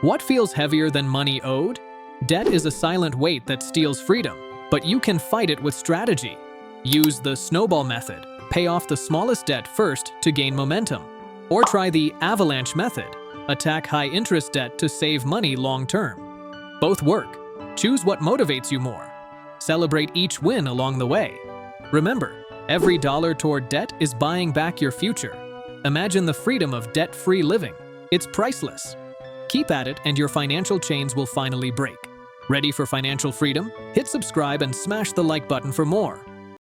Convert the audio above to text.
What feels heavier than money owed? Debt is a silent weight that steals freedom, but you can fight it with strategy. Use the Snowball method. Pay off the smallest debt first to gain momentum. Or try the Avalanche method. Attack high-interest debt to save money long-term. Both work. Choose what motivates you more. Celebrate each win along the way. Remember, every dollar toward debt is buying back your future. Imagine the freedom of debt-free living. It's priceless. Keep at it and your financial chains will finally break. Ready for financial freedom? Hit subscribe and smash the like button for more.